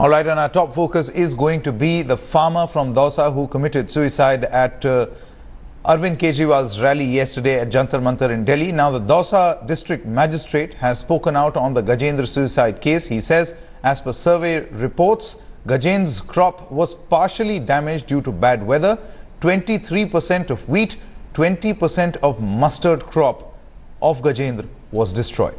All right, and our top focus is going to be the farmer from Dausa who committed suicide at Arvind Kejriwal's rally yesterday at Jantar Mantar in Delhi. Now, the Dausa district magistrate has spoken out on the Gajendra suicide case. He says, as per survey reports, Gajendra's crop was partially damaged due to bad weather. 23% of wheat, 20% of mustard crop of Gajendra was destroyed.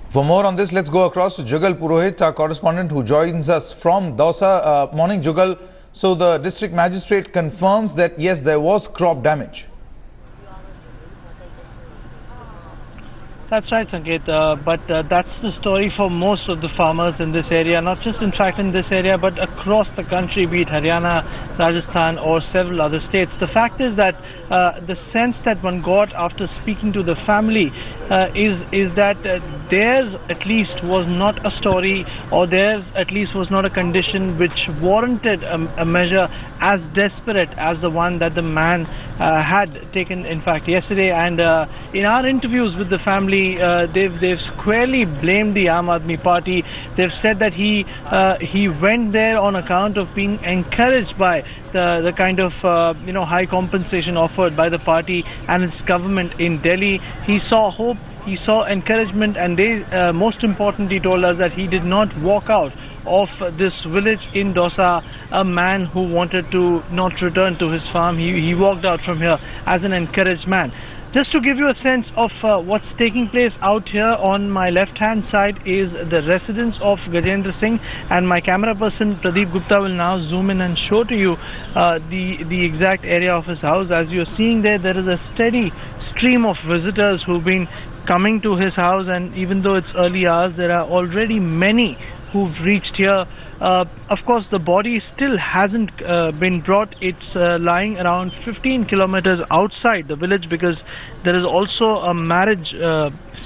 For more on this, let's go across to Jugal Purohit, our correspondent who joins us from Dausa. Morning, Jugal. So the district magistrate confirms that yes, there was crop damage. That's right, Sanket, but that's the story for most of the farmers in this area, not just in fact in this area, but across the country, be it Haryana, Rajasthan or several other states. The fact is that the sense that one got after speaking to the family is that theirs at least was not a story, or theirs at least was not a condition which warranted a measure as desperate as the one that the man had taken in fact yesterday. And in our interviews with the family, they've squarely blamed the Aam Aadmi Party. They've said that he went there on account of being encouraged by the kind of high compensation offered by the party and its government in Delhi. He saw hope, he saw encouragement, and they most importantly told us that he did not walk out of this village in Dausa a man who wanted to not return to his farm. He walked out from here as an encouraged man. Just to give you a sense of what's taking place out here, on my left hand side is the residence of Gajendra Singh, and my camera person Pradeep Gupta will now zoom in and show to you the exact area of his house. As you're seeing there is a steady stream of visitors who've been coming to his house, and even though it's early hours, there are already many who've reached here. Of course, the body still hasn't been brought. It's lying around 15 kilometers outside the village, because there is also a marriage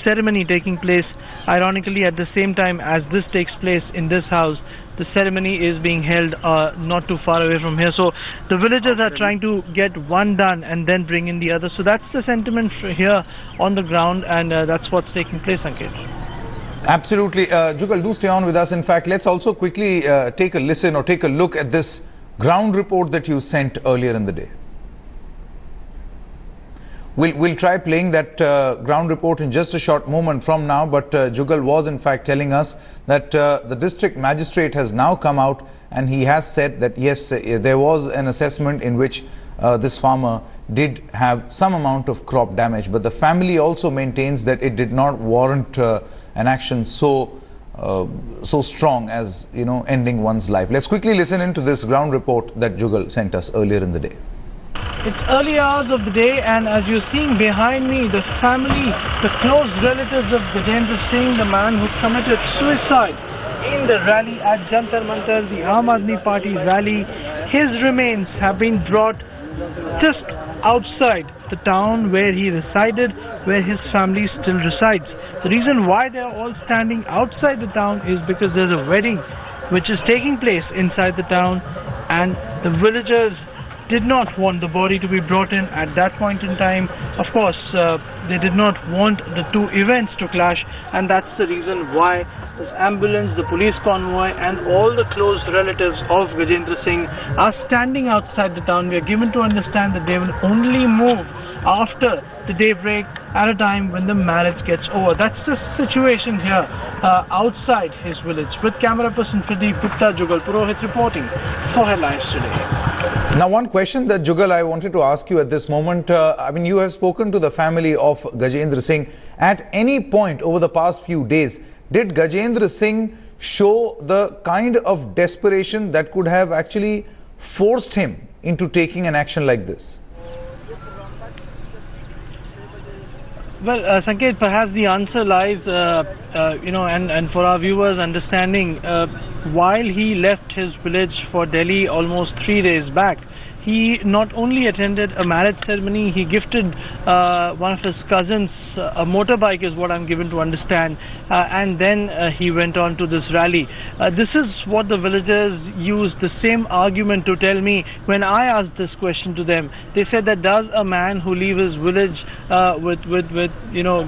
ceremony taking place. Ironically, at the same time as this takes place in this house, the ceremony is being held not too far away from here. So the villagers are trying to get one done and then bring in the other. So that's the sentiment here on the ground, and that's what's taking place, Sanket. Absolutely. Jugal, do stay on with us. In fact, let's also quickly take a listen or take a look at this ground report that you sent earlier in the day. We'll try playing that ground report in just a short moment from now, but Jugal was in fact telling us that the district magistrate has now come out and he has said that yes, there was an assessment in which this farmer did have some amount of crop damage, but the family also maintains that it did not warrant an action so strong as, ending one's life. Let's quickly listen into this ground report that Jugal sent us earlier in the day. It's early hours of the day, and as you're seeing behind me, the family, the close relatives of Gajendra Singh, the man who committed suicide in the rally at Jantar Mantar, the Aam Aadmi Party rally, his remains have been brought just outside the town where he resided, where his family still resides. The reason why they are all standing outside the town is because there's a wedding which is taking place inside the town, and the villagers did not want the body to be brought in at that point in time. Of course, they did not want the two events to clash, and that's the reason why this ambulance, the police convoy, and all the close relatives of Gajendra Singh are standing outside the town. We are given to understand that they will only move after the daybreak, at a time when the marriage gets over. That's the situation here outside his village. With camera person Pradeep Gupta, Jugal Purohit reporting for Headlines Today. Now, one question that Jugal I wanted to ask you at this moment. You have spoken to the family of Gajendra Singh. At any point over the past few days, did Gajendra Singh show the kind of desperation that could have actually forced him into taking an action like this? Well, Sanket, perhaps the answer lies, and for our viewers understanding, while he left his village for Delhi almost 3 days back, he not only attended a marriage ceremony, he gifted one of his cousins a motorbike, is what I'm given to understand, and then he went on to this rally. This is what the villagers used the same argument to tell me when I asked this question to them. They said that does a man who leave his village with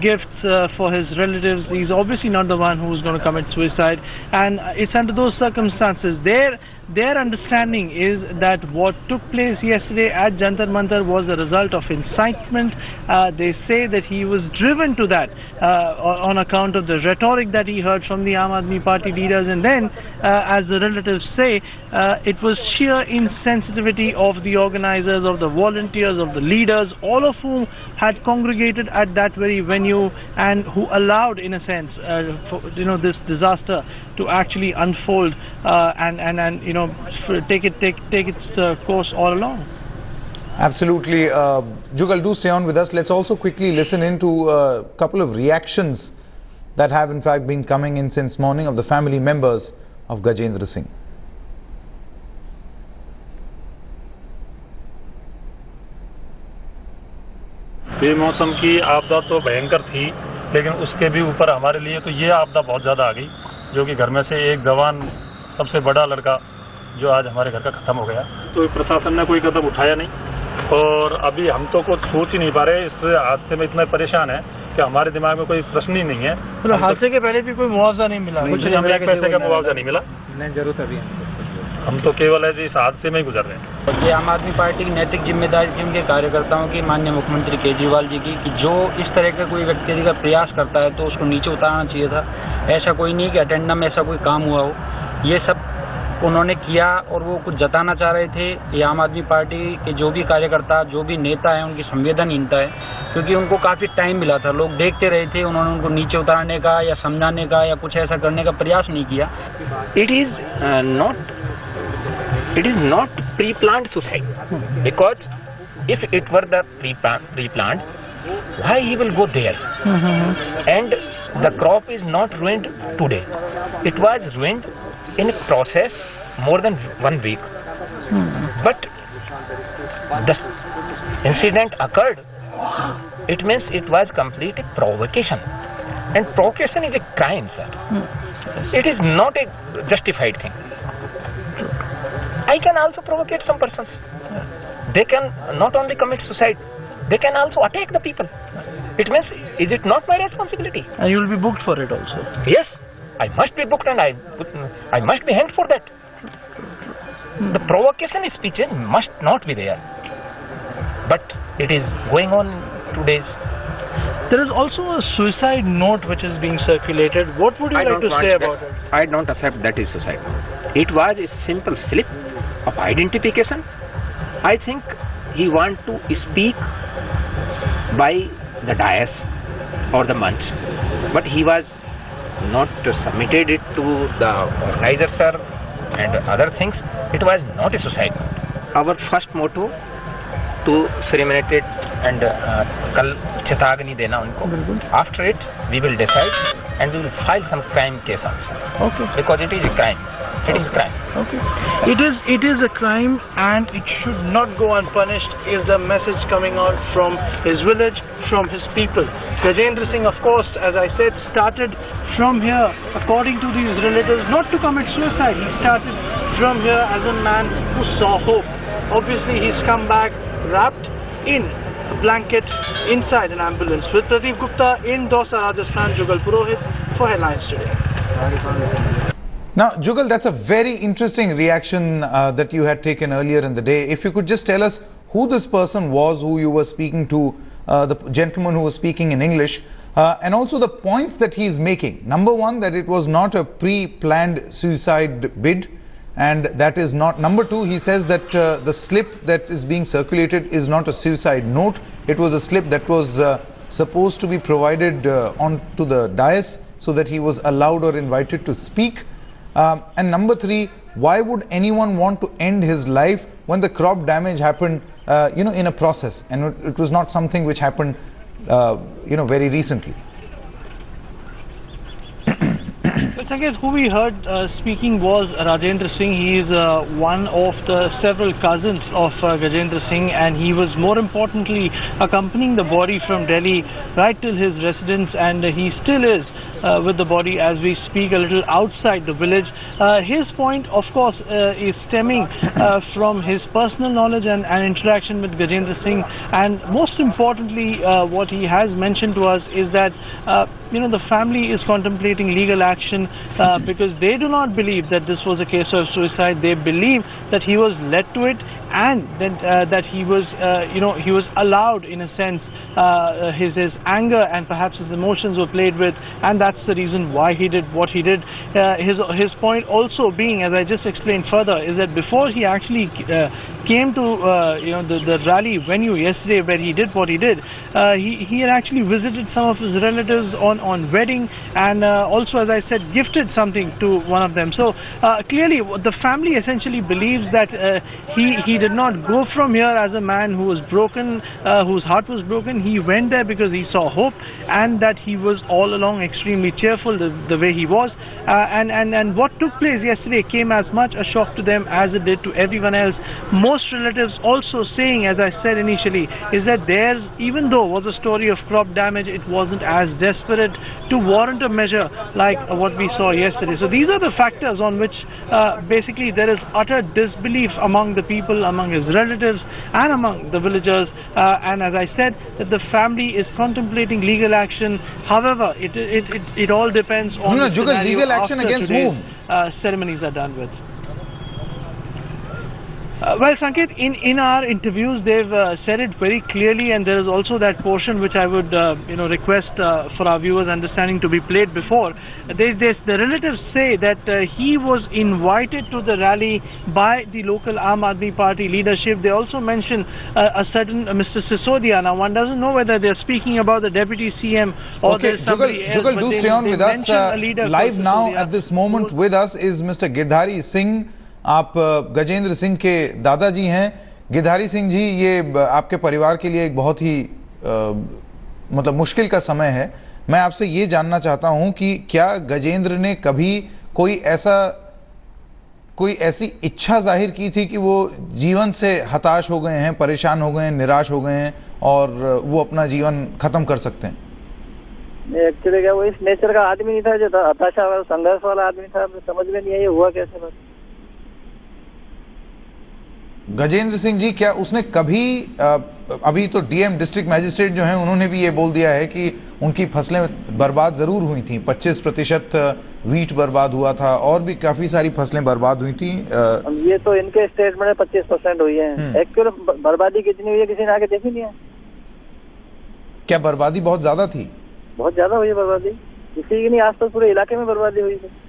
gifts for his relatives, he's obviously not the one who's going to commit suicide, and it's under those circumstances. Their understanding is that what took place yesterday at Jantar Mantar was a result of incitement. They say that he was driven to that on account of the rhetoric that he heard from the Aam Aadmi Party leaders, and then, as the relatives say, it was sheer insensitivity of the organizers, of the volunteers, of the leaders, all of whom had congregated at that very venue and who allowed, in a sense, this disaster to actually unfold and take its course all along. Absolutely. Jugal, do stay on with us. Let's also quickly listen into a couple of reactions that have in fact been coming in since morning of the family members of Gajendra Singh. बेमौसम की आपदा तो भयंकर थी, लेकिन उसके भी ऊपर हमारे लिए तो ये आपदा बहुत ज़्यादा आ गई, जो कि घर में से एक जवान सबसे बड़ा लड़का जो आज हमारे घर का ख़त्म हो गया। तो प्रशासन ने कोई कदम उठाया नहीं और अभी हम तो कुछ सोच ही नहीं पा रहे। इस हादसे में इतना परेशान है कि हमारे दिमाग में कोई प्रश्न ही नहीं है। तो हादसे के पहले भी कोई मुआवजा नहीं मिला? कुछ हमें एक पैसे का मुआवजा नहीं मिला। नहीं, जरूरत अभी हम तो केवल ऐसे इस हादसे में ही गुजर रहे हैं। ये आम आदमी पार्टी की नैतिक जिम्मेदारी थी उनके कार्यकर्ताओं की, माननीय मुख्यमंत्री केजरीवाल जी की, कि जो इस तरह का कोई व्यक्ति का प्रयास करता है तो उसको नीचे उतारना चाहिए था। ऐसा कोई नहीं कि अटेंडम में ऐसा कोई काम हुआ हो, ये सब उन्होंने किया और वो कुछ जताना चाह रहे थे। ये आम आदमी पार्टी के जो भी कार्यकर्ता, जो भी नेता हैं, उनकी संवेदनहीनता है, क्योंकि उनको काफ़ी टाइम मिला था, लोग देखते रहे थे। उन्होंने उनको नीचे उतारने का या समझाने का या कुछ ऐसा करने का प्रयास नहीं किया। It is not pre-planned suicide, because if it were the pre-planned, why he will go there? And the crop is not ruined today. It was ruined in a process more than 1 week. But the incident occurred. It means it was complete provocation. And provocation is a crime, sir. It is not a justified thing. I can also provocate some persons. They can not only commit suicide, they can also attack the people. It means, is it not my responsibility? And you will be booked for it also? Yes, I must be booked and I must be hanged for that. The provocation speeches must not be there. But it is going on 2 days. There is also a suicide note which is being circulated. What would you like to say about it? I don't accept that is suicide. It was a simple slip of identification. I think he want to speak by the dais or the month, but he was not submitted it to the organizer, sir, and other things. It was not a suicide. Our first motto to ceremoniate it and kal chitagni dena unko. After it, we will decide and we will file some crime case also. Okay. Because it is a crime. It is a crime. Okay. It is a crime and it should not go unpunished, is the message coming out from his village, from his people. Gajendra Singh, of course, as I said, started from here, according to these relatives, not to commit suicide. He started from here as a man who saw hope. Obviously, he's come back wrapped in a blanket inside an ambulance. With Pradeep Gupta in Dausa, Rajasthan, Jugal Purohit for Headlines Today. Now, Jugal, that's a very interesting reaction that you had taken earlier in the day. If you could just tell us who this person was, who you were speaking to, the gentleman who was speaking in English, and also the points that he is making. Number one, that it was not a pre-planned suicide bid, and that is not. Number two, he says that the slip that is being circulated is not a suicide note. It was a slip that was supposed to be provided onto the dais so that he was allowed or invited to speak. And number three, why would anyone want to end his life when the crop damage happened, in a process, and it was not something which happened, very recently? Sanket, who we heard speaking was Rajendra Singh. He is one of the several cousins of Gajendra Singh, and he was more importantly accompanying the body from Delhi right till his residence, and he still is with the body as we speak, a little outside the village. His point, of course, is stemming from his personal knowledge and interaction with Gajendra Singh, and most importantly, what he has mentioned to us is that the family is contemplating legal action because they do not believe that this was a case of suicide. They believe that he was led to it, and that he was he was allowed, in a sense, his anger and perhaps his emotions were played with, and that's the reason why he did what he did. His point also being, as I just explained further, is that before he actually came to the rally venue yesterday where he did what he did, he had actually visited some of his relatives on wedding, and also, as I said, gifted something to one of them. So clearly the family essentially believes that he did not go from here as a man who was broken, whose heart was broken. He went there because he saw hope, and that he was all along extremely cheerful the way he was, and what took place yesterday came as much a shock to them as it did to everyone else. Most relatives also saying, as I said initially, is that theirs, even though was a story of crop damage, it wasn't as desperate to warrant a measure like what we saw yesterday. So these are the factors on which basically there is utter disbelief among the people, among his relatives and among the villagers, and as I said, that the family is contemplating legal action. However, it all depends on the Jugal, legal action after against today's, whom? Ceremonies are done with. Well, Sanket, in our interviews, they've said it very clearly, and there is also that portion which I would, request for our viewers' understanding to be played before. The relatives say that he was invited to the rally by the local Aam Aadmi Party leadership. They also mention a certain Mr. Sisodia. Now, one doesn't know whether they're speaking about the Deputy CM or okay, Jugal, do stay on with us. Live now at this moment with us is Mr. Girdhari Singh. आप गजेंद्र सिंह के दादाजी हैं। गिरधारी सिंह जी, ये आपके परिवार के लिए एक बहुत ही मतलब मुश्किल का समय है। मैं आपसे ये जानना चाहता हूं कि क्या गजेंद्र ने कभी कोई ऐसी इच्छा जाहिर की थी कि वो जीवन से हताश हो गए हैं, परेशान हो गए हैं, निराश हो गए हैं और वो अपना जीवन खत्म कर सकते हैं? एक्चुअली क्या वो इस नेचर का आदमी नहीं था, जो हताशा वाला संघर्ष वाला आदमी था। समझ में नहीं है ये हुआ कैसे। बस गजेंद्र सिंह जी, क्या उसने कभी अभी तो डीएम डिस्ट्रिक्ट मैजिस्ट्रेट जो हैं उन्होंने भी ये बोल दिया है कि उनकी फसलें बर्बाद जरूर हुई थी, 25% वीट बर्बाद हुआ था और भी काफी सारी फसलें बर्बाद हुई थी। ये तो इनके स्टेटमेंट में 25% हुई है। एक्चुअली बर्बादी कितनी हुई है किसी ने आके देखी नहीं है। क्या बर्बादी बहुत ज्यादा थी? बहुत ज्यादा हुई है बर्बादी, किसी की नहीं, आज तक पूरे इलाके में बर्बादी हुई है।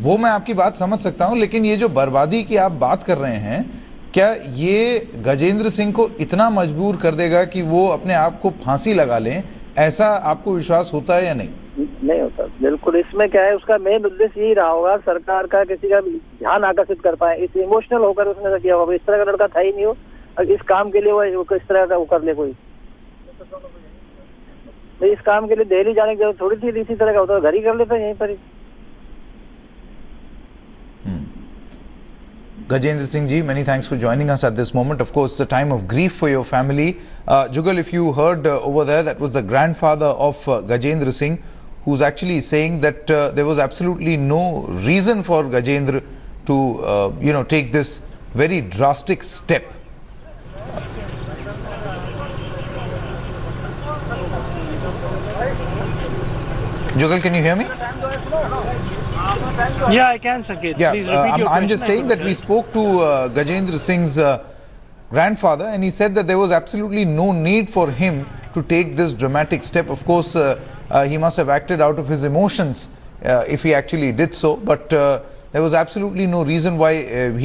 वो मैं आपकी बात समझ सकता हूं, लेकिन ये जो बर्बादी की आप बात कर रहे हैं, क्या ये गजेंद्र सिंह को इतना मजबूर कर देगा कि वो अपने आप को फांसी लगा लें? ऐसा आपको विश्वास होता है या नहीं? नहीं होता बिल्कुल। इसमें क्या है, उसका मेन उद्देश्य यही रहा होगा सरकार का किसी का ध्यान आकर्षित कर पाए। इस इमोशनल होकर उसने किया होगा। इस तरह का लड़का था ही नहीं हो, और इस काम के लिए वो इस तरह का वो कर ले कोई। इस काम के लिए दिल्ली जाने की जरूरत थोड़ी थी। इसी तरह का होता घर ही कर लेता यहीं पर ही। Gajendra Singh ji, many thanks for joining us at this moment. Of course, it's a time of grief for your family. Jugal, if you heard over there, that was the grandfather of Gajendra Singh, who's actually saying that there was absolutely no reason for Gajendra to, take this very drastic step. Jugal, can you hear me? Yeah, I can, Sanket. Yeah, please repeat your I'm just saying that we spoke to Gajendra Singh's grandfather, and he said that there was absolutely no need for him to take this dramatic step. Of course, he must have acted out of his emotions if he actually did so, but there was absolutely no reason why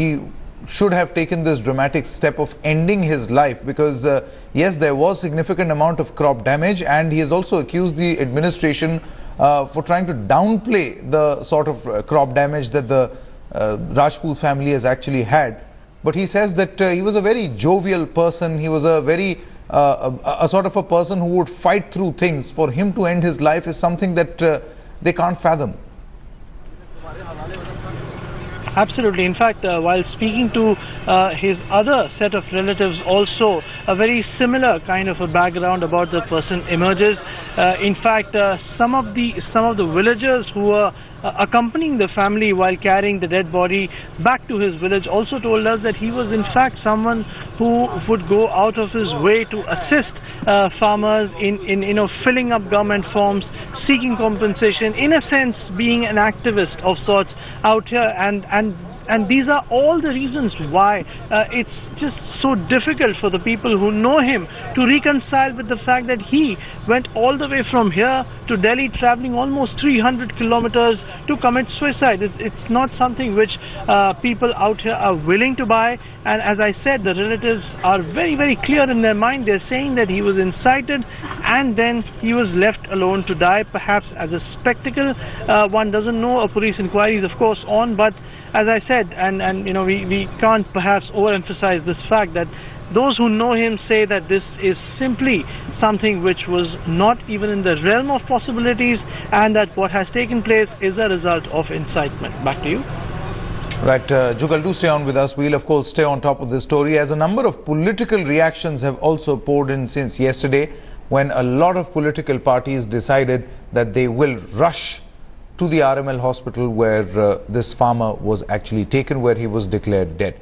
he should have taken this dramatic step of ending his life, because yes, there was significant amount of crop damage, and he has also accused the administration for trying to downplay the sort of crop damage that the Rajput family has actually had. But he says that he was a very jovial person. He was a very a sort of a person who would fight through things. For him to end his life is something that they can't fathom. Absolutely. In fact, while speaking to his other set of relatives, also a very similar kind of a background about the person emerges. In fact, some of the villagers who were accompanying the family while carrying the dead body back to his village also told us that he was in fact someone who would go out of his way to assist farmers in filling up government forms, seeking compensation, in a sense being an activist of sorts out here, and these are all the reasons why it's just so difficult for the people who know him to reconcile with the fact that he went all the way from here to Delhi, traveling almost 300 kilometers to commit suicide. It's not something which people out here are willing to buy, and as I said, the relatives are very, very clear in their mind. They're saying that he was incited and then he was left alone to die, perhaps as a spectacle. One doesn't know. A police inquiry is of course on, but as I said, and you know, we can't perhaps overemphasize this fact that those who know him say that this is simply something which was not even in the realm of possibilities, and that what has taken place is a result of incitement. Back to you. Right, Jugal, do stay on with us. We'll of course stay on top of this story, as a number of political reactions have also poured in since yesterday, when a lot of political parties decided that they will rush to the RML hospital where this farmer was actually taken, where he was declared dead.